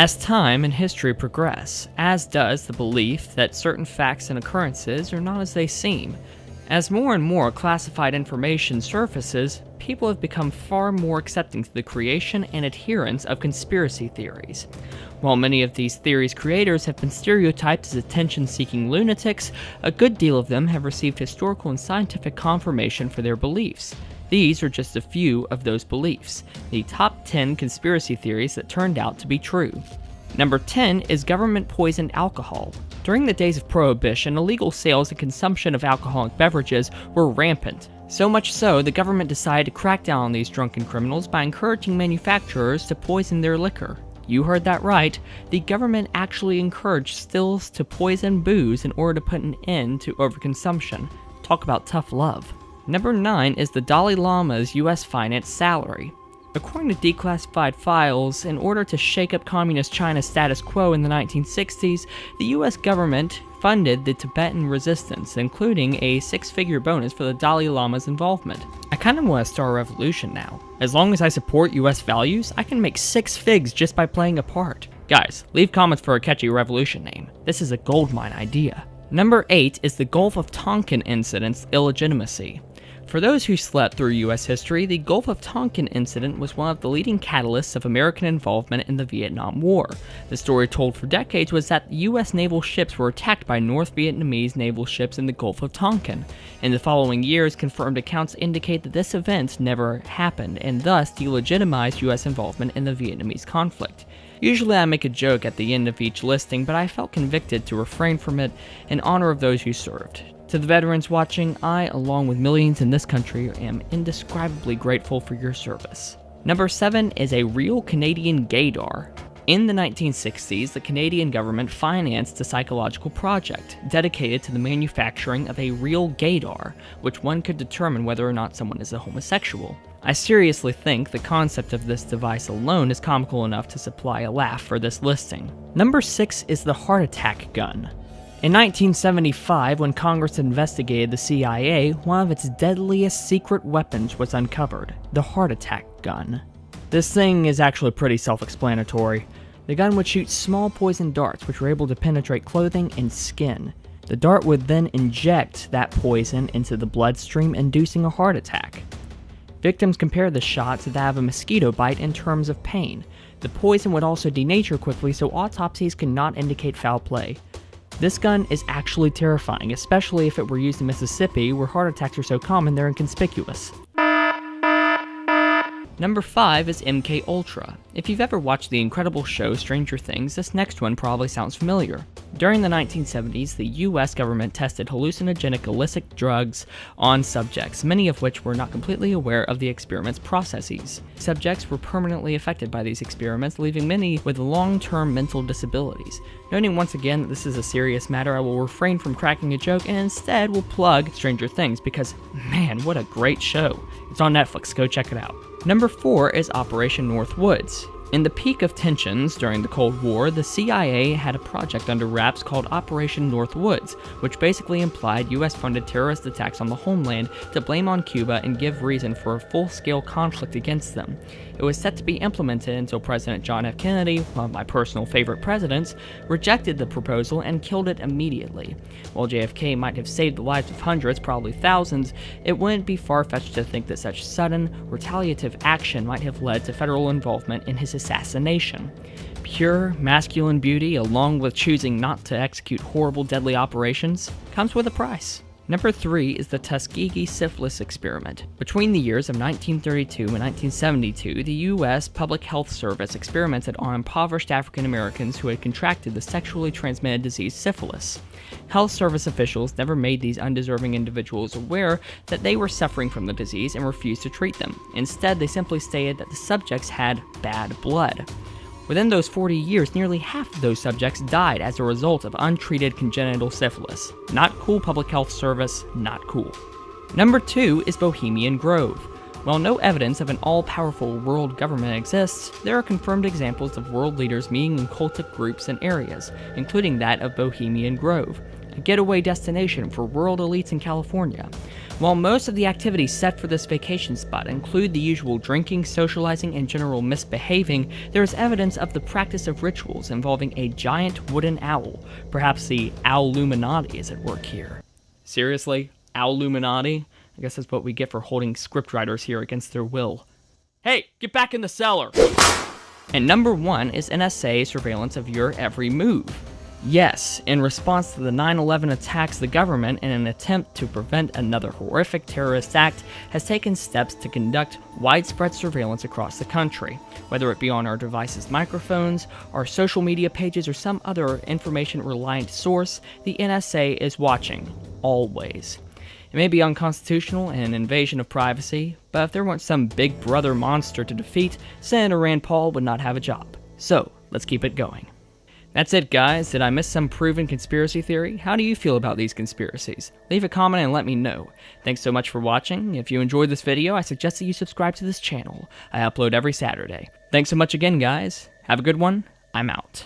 as time and history progress, as does the belief that certain facts and occurrences are not as they seem. As more and more classified information surfaces, people have become far more accepting to the creation and adherence of conspiracy theories. While many of these theories' creators have been stereotyped as attention-seeking lunatics, a good deal of them have received historical and scientific confirmation for their beliefs. These are just a few of those beliefs, the top 10 conspiracy theories that turned out to be true. Number 10 is government-poisoned alcohol. During the days of Prohibition, illegal sales and consumption of alcoholic beverages were rampant. So much so, the government decided to crack down on these drunken criminals by encouraging manufacturers to poison their liquor. You heard that right. The government actually encouraged stills to poison booze in order to put an end to overconsumption. Talk about tough love. Number 9 is the Dalai Lama's US finance salary. According to declassified files, in order to shake up communist China's status quo in the 1960s, the US government funded the Tibetan resistance, including a 6-figure bonus for the Dalai Lama's involvement. I kinda want to start a revolution now. As long as I support US values, I can make 6 figs just by playing a part. Guys, leave comments for a catchy revolution name. This is a goldmine idea. Number 8 is the Gulf of Tonkin incident's illegitimacy. For those who slept through US history, the Gulf of Tonkin incident was one of the leading catalysts of American involvement in the Vietnam War. The story told for decades was that US naval ships were attacked by North Vietnamese naval ships in the Gulf of Tonkin. In the following years, confirmed accounts indicate that this event never happened, and thus delegitimized US involvement in the Vietnamese conflict. Usually I make a joke at the end of each listing, but I felt convicted to refrain from it in honor of those who served. To the veterans watching, I, along with millions in this country, am indescribably grateful for your service. Number 7 is a real Canadian gaydar. In the 1960s, the Canadian government financed a psychological project dedicated to the manufacturing of a real gaydar, which one could determine whether or not someone is a homosexual. I seriously think the concept of this device alone is comical enough to supply a laugh for this listing. Number 6 is the heart attack gun. In 1975, when Congress investigated the CIA, one of its deadliest secret weapons was uncovered, the heart attack gun. This thing is actually pretty self-explanatory. The gun would shoot small poison darts which were able to penetrate clothing and skin. The dart would then inject that poison into the bloodstream, inducing a heart attack. Victims compared the shot to that of a mosquito bite in terms of pain. The poison would also denature quickly, so autopsies could not indicate foul play. This gun is actually terrifying, especially if it were used in Mississippi, where heart attacks are so common they're inconspicuous. Number 5 is MK Ultra. If you've ever watched the incredible show Stranger Things, this next one probably sounds familiar. During the 1970s, the US government tested hallucinogenic illicit drugs on subjects, many of which were not completely aware of the experiment's processes. Subjects were permanently affected by these experiments, leaving many with long-term mental disabilities. Noting once again that this is a serious matter, I will refrain from cracking a joke and instead will plug Stranger Things because, man, what a great show. It's on Netflix, go check it out. Number 4 is Operation North Woods. In the peak of tensions during the Cold War, the CIA had a project under wraps called Operation North Woods, which basically implied US-funded terrorist attacks on the homeland to blame on Cuba and give reason for a full-scale conflict against them. It was set to be implemented until President John F. Kennedy, one of my personal favorite presidents, rejected the proposal and killed it immediately. While JFK might have saved the lives of hundreds, probably thousands, it wouldn't be far-fetched to think that such sudden, retaliative action might have led to federal involvement in his assassination. Pure, masculine beauty, along with choosing not to execute horrible, deadly operations, comes with a price. Number 3 is the Tuskegee syphilis experiment. Between the years of 1932 and 1972, the U.S. Public Health Service experimented on impoverished African Americans who had contracted the sexually transmitted disease syphilis. Health service officials never made these undeserving individuals aware that they were suffering from the disease and refused to treat them. Instead, they simply stated that the subjects had bad blood. Within those 40 years, nearly half of those subjects died as a result of untreated congenital syphilis. Not cool, public health service, not cool. Number 2 is Bohemian Grove. While no evidence of an all-powerful world government exists, there are confirmed examples of world leaders meeting in cultic groups and areas, including that of Bohemian Grove. a getaway destination for rural elites in California. While most of the activities set for this vacation spot include the usual drinking, socializing, and general misbehaving, there is evidence of the practice of rituals involving a giant wooden owl. Perhaps the Owluminati is at work here. Seriously? Owluminati? I guess that's what we get for holding scriptwriters here against their will. Hey, get back in the cellar! And number 1 is NSA surveillance of your every move. Yes, in response to the 9/11 attacks, the government, in an attempt to prevent another horrific terrorist act, has taken steps to conduct widespread surveillance across the country. Whether it be on our devices' microphones, our social media pages, or some other information-reliant source, the NSA is watching, always. It may be unconstitutional and an invasion of privacy, but if there weren't some big brother monster to defeat, Senator Rand Paul would not have a job. So, let's keep it going. That's it, guys. Did I miss some proven conspiracy theory? How do you feel about these conspiracies? Leave a comment and let me know. Thanks so much for watching. If you enjoyed this video, I suggest that you subscribe to this channel. I upload every Saturday. Thanks so much again, guys. Have a good one. I'm out.